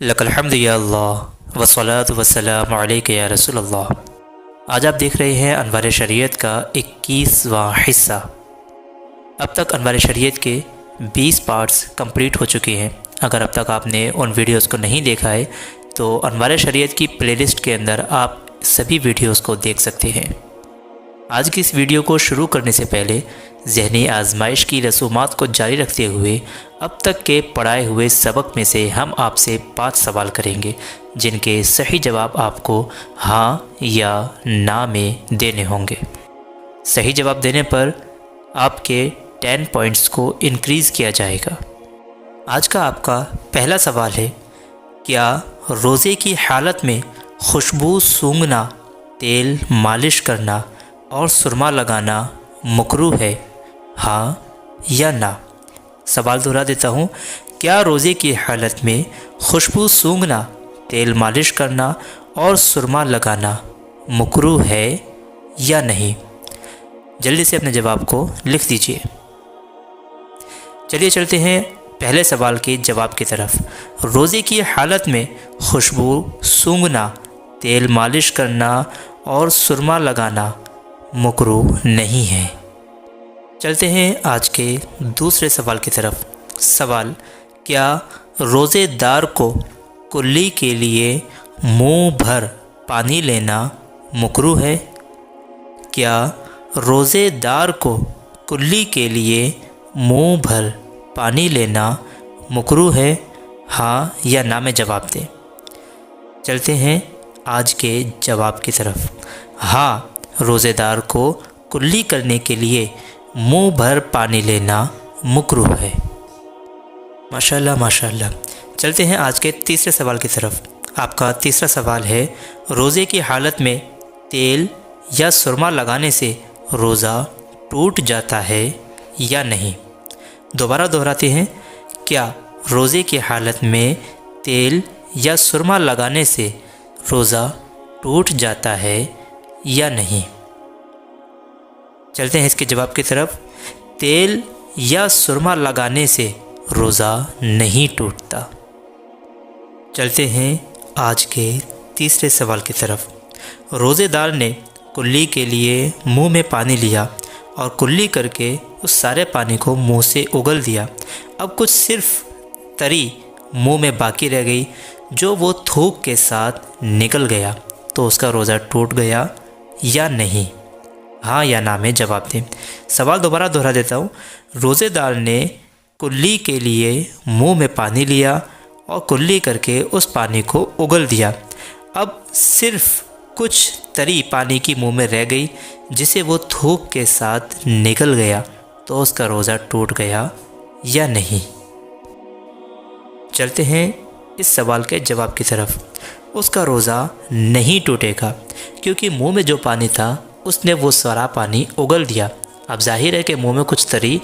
لک الحمد یا اللہ والصلاۃ والسلام علیک یا رسول اللہ۔ آج آپ دیکھ رہے ہیں انوار شریعت کا 21واں حصہ۔ اب تک انوار شریعت کے 20 پارٹس کمپلیٹ ہو چکے ہیں۔ اگر اب تک آپ نے ان ویڈیوز کو نہیں دیکھا ہے تو انوار شریعت کی پلے لسٹ کے اندر آپ سبھی ویڈیوز کو دیکھ سکتے ہیں۔ آج کی اس ویڈیو کو شروع کرنے سے پہلے ذہنی آزمائش کی رسومات کو جاری رکھتے ہوئے اب تک کے پڑھائے ہوئے سبق میں سے ہم آپ سے 5 سوال کریں گے، جن کے صحیح جواب آپ کو ہاں یا نا میں دینے ہوں گے۔ صحیح جواب دینے پر آپ کے 10 پوائنٹس کو انکریز کیا جائے گا۔ آج کا آپ کا پہلا سوال ہے، کیا روزے کی حالت میں خوشبو سونگھنا، تیل مالش کرنا اور سرما لگانا مکروہ ہے؟ ہاں یا نا؟ سوال دہرا دیتا ہوں، کیا روزے کی حالت میں خوشبو سونگھنا، تیل مالش کرنا اور سرما لگانا مکروہ ہے یا نہیں؟ جلدی سے اپنے جواب کو لکھ دیجئے۔ چلیے چلتے ہیں پہلے سوال کے جواب کی طرف۔ روزے کی حالت میں خوشبو سونگھنا، تیل مالش کرنا اور سرما لگانا مکروہ نہیں ہے۔ چلتے ہیں آج کے دوسرے سوال کی طرف۔ سوال، کیا روزے دار کو کلی کے لیے منہ بھر پانی لینا مکروہ ہے؟ کیا روزے دار کو کلی کے لیے منہ بھر پانی لینا مکروہ ہے؟ ہاں یا نا میں جواب دیں۔ چلتے ہیں آج کے جواب کی طرف۔ ہاں، روزے دار کو کلی کرنے کے لیے منہ بھر پانی لینا مکروہ ہے۔ ماشاءاللہ ماشاءاللہ۔ چلتے ہیں آج کے تیسرے سوال کی طرف۔ آپ کا تیسرا سوال ہے، روزے کی حالت میں تیل یا سرما لگانے سے روزہ ٹوٹ جاتا ہے یا نہیں؟ دوبارہ دہراتے ہیں، کیا روزے کی حالت میں تیل یا سرما لگانے سے روزہ ٹوٹ جاتا ہے یا نہیں؟ چلتے ہیں اس کے جواب کی طرف۔ تیل یا سرما لگانے سے روزہ نہیں ٹوٹتا۔ چلتے ہیں آج کے تیسرے سوال کی طرف۔ روزے دار نے کلی کے لیے منہ میں پانی لیا اور کلی کر کے اس سارے پانی کو منہ سے اگل دیا۔ اب کچھ صرف تری منہ میں باقی رہ گئی جو وہ تھوک کے ساتھ نکل گیا، تو اس کا روزہ ٹوٹ گیا یا نہیں؟ ہاں یا نا میں جواب دیں۔ سوال دوبارہ دہرا دیتا ہوں، روزے دار نے کلی کے لیے منہ میں پانی لیا اور کلی کر کے اس پانی کو اگل دیا۔ اب صرف کچھ تری پانی کی منہ میں رہ گئی جسے وہ تھوک کے ساتھ نکل گیا، تو اس کا روزہ ٹوٹ گیا یا نہیں؟ چلتے ہیں اس سوال کے جواب کی طرف۔ اس کا روزہ نہیں ٹوٹے گا، کیونکہ منہ میں جو پانی تھا اس نے وہ سارا پانی اگل دیا۔ اب ظاہر ہے کہ منہ میں کچھ تری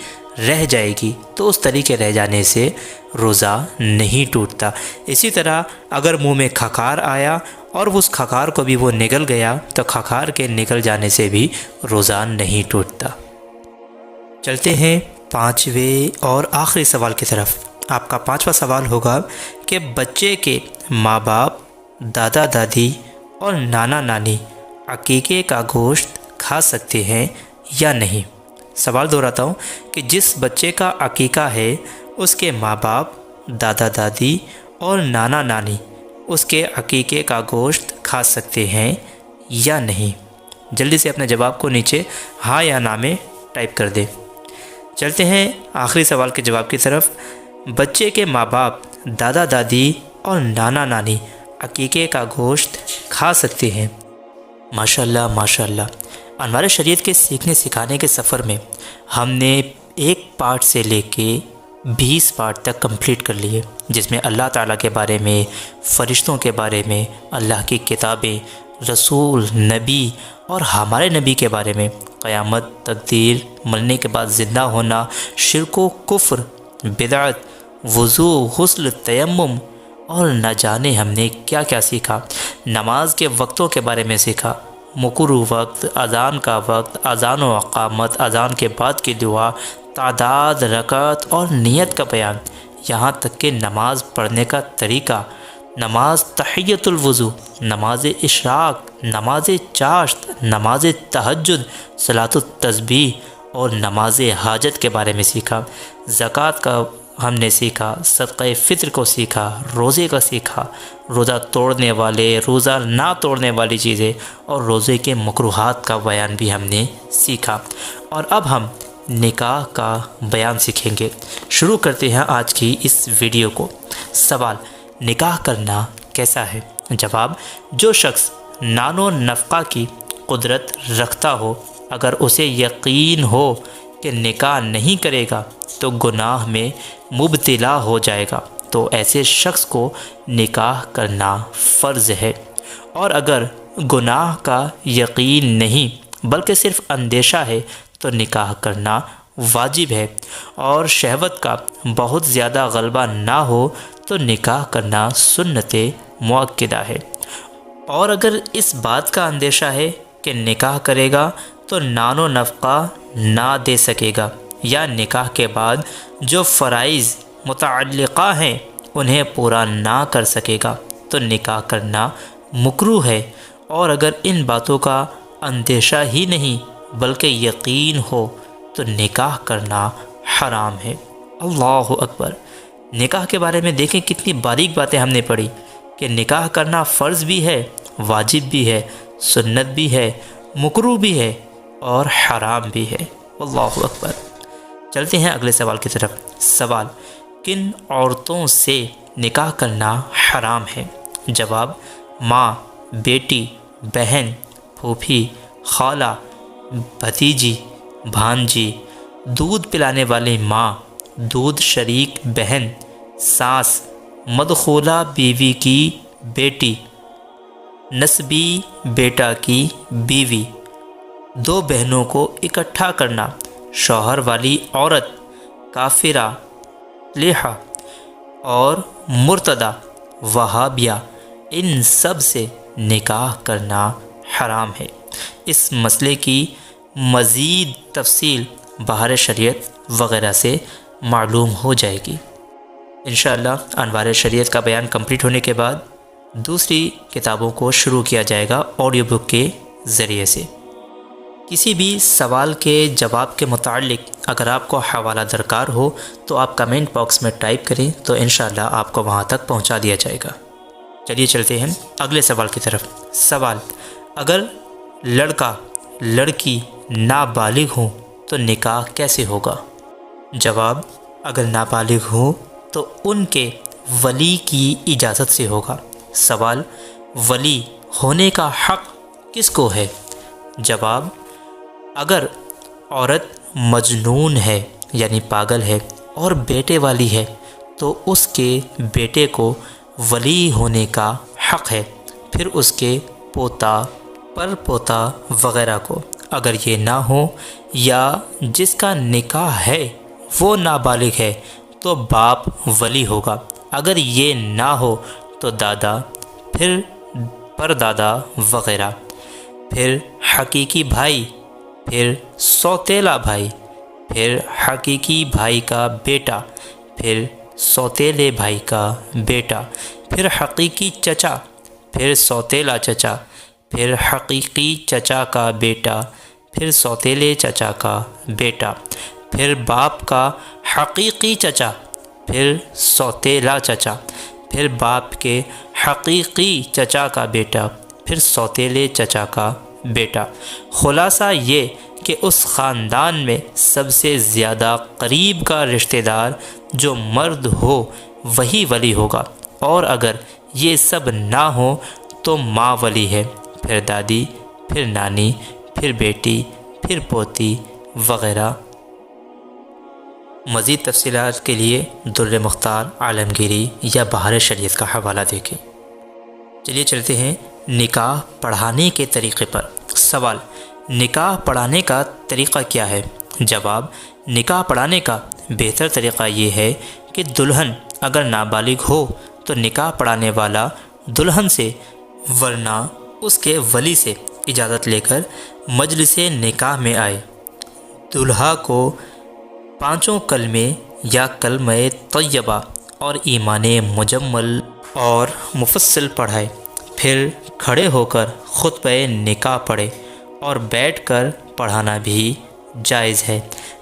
رہ جائے گی، تو اس تری کے رہ جانے سے روزہ نہیں ٹوٹتا۔ اسی طرح اگر منہ میں کھکار آیا اور اس کھکار کو بھی وہ نگل گیا، تو کھکار کے نکل جانے سے بھی روزہ نہیں ٹوٹتا۔ چلتے ہیں 5ویں اور آخری سوال کی طرف۔ آپ کا 5واں سوال ہوگا کہ بچے کے ماں باپ، دادا دادی اور نانا نانی عقیقے کا گوشت کھا سکتے ہیں یا نہیں؟ سوال دہراتا ہوں کہ جس بچے کا عقیقہ ہے اس کے ماں باپ، دادا دادی اور نانا نانی اس کے عقیقے کا گوشت کھا سکتے ہیں یا نہیں؟ جلدی سے اپنے جواب کو نیچے ہاں یا نا میں ٹائپ کر دیں۔ چلتے ہیں آخری سوال کے جواب کی طرف۔ بچے کے ماں باپ، دادا دادی اور نانا نانی عقیقے کا گوشت کھا سکتے ہیں۔ ماشاءاللہ ماشاءاللہ۔ انوار شریعت کے سیکھنے سکھانے کے سفر میں ہم نے 1 پارٹ سے لے کے 20 پارٹ تک کمپلیٹ کر لیے، جس میں اللہ تعالیٰ کے بارے میں، فرشتوں کے بارے میں، اللہ کی کتابیں، رسول، نبی اور ہمارے نبی کے بارے میں، قیامت، تقدیر، مرنے کے بعد زندہ ہونا، شرک و کفر، بدعت، وضو، غسل، تیمم اور نہ جانے ہم نے کیا کیا سیکھا۔ نماز کے وقتوں کے بارے میں سیکھا، مکروہ وقت، اذان کا وقت، اذان و اقامت، اذان کے بعد کی دعا، تعداد، رکعت اور نیت کا بیان، یہاں تک کہ نماز پڑھنے کا طریقہ، نماز تحیۃ الوضو، نماز اشراق، نماز چاشت، نماز تہجد، صلاۃ التسبیح اور نماز حاجت کے بارے میں سیکھا۔ زکوٰۃ کا ہم نے سیکھا، صدقہ فطر کو سیکھا، روزے کا سیکھا، روزہ توڑنے والے، روزہ نہ توڑنے والی چیزیں اور روزے کے مکروہات کا بیان بھی ہم نے سیکھا۔ اور اب ہم نکاح کا بیان سیکھیں گے۔ شروع کرتے ہیں آج کی اس ویڈیو کو۔ سوال: نکاح کرنا کیسا ہے؟ جواب: جو شخص نان و نفقہ کی قدرت رکھتا ہو، اگر اسے یقین ہو کہ نکاح نہیں کرے گا تو گناہ میں مبتلا ہو جائے گا، تو ایسے شخص کو نکاح کرنا فرض ہے۔ اور اگر گناہ کا یقین نہیں بلکہ صرف اندیشہ ہے تو نکاح کرنا واجب ہے۔ اور شہوت کا بہت زیادہ غلبہ نہ ہو تو نکاح کرنا سنت مؤکدہ ہے۔ اور اگر اس بات کا اندیشہ ہے کہ نکاح کرے گا تو نان و نفقہ نہ دے سکے گا، یا نکاح کے بعد جو فرائض متعلقہ ہیں انہیں پورا نہ کر سکے گا، تو نکاح کرنا مکروہ ہے۔ اور اگر ان باتوں کا اندیشہ ہی نہیں بلکہ یقین ہو تو نکاح کرنا حرام ہے۔ اللہ اکبر! نکاح کے بارے میں دیکھیں کتنی باریک باتیں ہم نے پڑھی کہ نکاح کرنا فرض بھی ہے، واجب بھی ہے، سنت بھی ہے، مکروہ بھی ہے اور حرام بھی ہے۔ اللہ اکبر! چلتے ہیں اگلے سوال کی طرف۔ سوال: کن عورتوں سے نکاح کرنا حرام ہے؟ جواب: ماں، بیٹی، بہن، پھوپھی، خالہ، بھتیجی، بھانجی، دودھ پلانے والی ماں، دودھ شریک بہن، ساس، مدخولہ بیوی کی بیٹی، نسبی بیٹا کی بیوی، دو بہنوں کو اکٹھا کرنا، شوہر والی عورت، کافرہ، لیحہ اور مرتدہ، وہابیہ، ان سب سے نکاح کرنا حرام ہے۔ اس مسئلے کی مزید تفصیل بہار شریعت وغیرہ سے معلوم ہو جائے گی۔ انشاءاللہ انوار شریعت کا بیان کمپلیٹ ہونے کے بعد دوسری کتابوں کو شروع کیا جائے گا آڈیو بک کے ذریعے سے۔ کسی بھی سوال کے جواب کے متعلق اگر آپ کو حوالہ درکار ہو تو آپ کمنٹ باکس میں ٹائپ کریں تو انشاءاللہ آپ کو وہاں تک پہنچا دیا جائے گا۔ چلیے چلتے ہیں اگلے سوال کی طرف۔ سوال: اگر لڑکا لڑکی نابالغ ہوں تو نکاح کیسے ہوگا؟ جواب: اگر نابالغ ہوں تو ان کے ولی کی اجازت سے ہوگا۔ سوال: ولی ہونے کا حق کس کو ہے؟ جواب: اگر عورت مجنون ہے یعنی پاگل ہے اور بیٹے والی ہے تو اس کے بیٹے کو ولی ہونے کا حق ہے، پھر اس کے پوتا، پر پوتا وغیرہ کو۔ اگر یہ نہ ہو یا جس کا نکاح ہے وہ نابالغ ہے تو باپ ولی ہوگا۔ اگر یہ نہ ہو تو دادا، پھر پردادا وغیرہ، پھر حقیقی بھائی، پھر سوتیلا بھائی، پھر حقیقی بھائی کا بیٹا، پھر سوتیلے بھائی کا بیٹا، پھر حقیقی چچا، پھر سوتیلا چچا، پھر حقیقی چچا کا بیٹا، پھر سوتیلے چچا کا بیٹا، پھر باپ کا حقیقی چچا، پھر سوتیلا چچا، پھر باپ کے حقیقی چچا کا بیٹا، پھر سوتیلے چچا کا بیٹا۔ خلاصہ یہ کہ اس خاندان میں سب سے زیادہ قریب کا رشتہ دار جو مرد ہو وہی ولی ہوگا، اور اگر یہ سب نہ ہو تو ماں ولی ہے، پھر دادی، پھر نانی، پھر بیٹی، پھر پوتی وغیرہ۔ مزید تفصیلات کے لیے در مختار عالمگیری یا بہار شریعت کا حوالہ دیکھیں۔ چلیے چلتے ہیں نکاح پڑھانے کے طریقے پر۔ سوال: نکاح پڑھانے کا طریقہ کیا ہے؟ جواب: نکاح پڑھانے کا بہتر طریقہ یہ ہے کہ دلہن اگر نابالغ ہو تو نکاح پڑھانے والا دلہن سے ورنہ اس کے ولی سے اجازت لے کر مجلس نکاح میں آئے، دلہا کو 5 کلمے یا کلمہ طیبہ اور ایمان مجمل اور مفصل پڑھائے، پھر کھڑے ہو کر خطبہ نکاح پڑھے اور بیٹھ کر پڑھانا بھی جائز ہے۔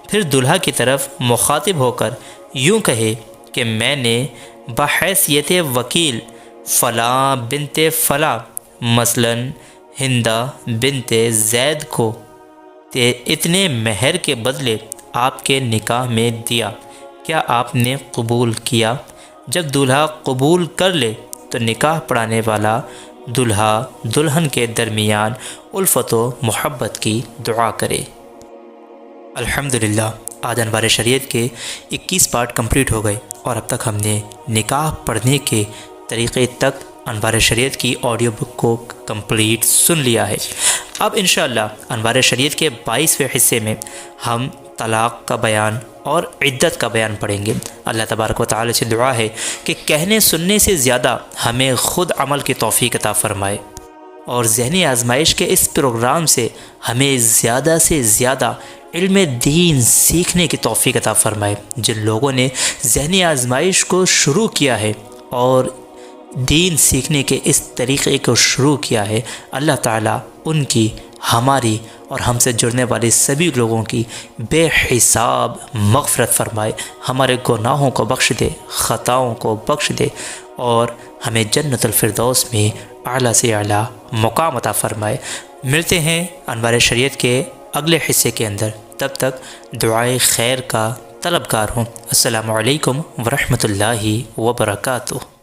پھر دلہا کی طرف مخاطب ہو کر یوں کہے کہ میں نے بحیثیت وکیل فلاں بنت فلاں مثلاً ہندہ بنت زید کو اتنے مہر کے بدلے آپ کے نکاح میں دیا، کیا آپ نے قبول کیا؟ جب دلہا قبول کر لے تو نکاح پڑھانے والا دلہا دلہن کے درمیان الفت و محبت کی دعا کرے۔ الحمدللہ آج انوار شریعت کے 21 پارٹ کمپلیٹ ہو گئے اور اب تک ہم نے نکاح پڑھنے کے طریقے تک انوار شریعت کی آڈیو بک کو کمپلیٹ سن لیا ہے۔ اب انشاءاللہ انوار شریعت کے 22ویں حصے میں ہم طلاق کا بیان اور عدت کا بیان پڑھیں گے۔ اللہ تبارک و تعالی سے دعا ہے کہ کہنے سننے سے زیادہ ہمیں خود عمل کی توفیق عطا فرمائے، اور ذہنی آزمائش کے اس پروگرام سے ہمیں زیادہ سے زیادہ علم دین سیکھنے کی توفیق عطا فرمائے۔ جن لوگوں نے ذہنی آزمائش کو شروع کیا ہے اور دین سیکھنے کے اس طریقے کو شروع کیا ہے، اللہ تعالیٰ ان کی، ہماری اور ہم سے جڑنے والی سبھی لوگوں کی بے حساب مغفرت فرمائے، ہمارے گناہوں کو بخش دے، خطاؤں کو بخش دے، اور ہمیں جنت الفردوس میں اعلیٰ سے اعلیٰ مقام عطا فرمائے۔ ملتے ہیں انوار شریعت کے اگلے حصے کے اندر، تب تک دعائے خیر کا طلبگار ہوں۔ السلام علیکم ورحمۃ اللہ وبرکاتہ۔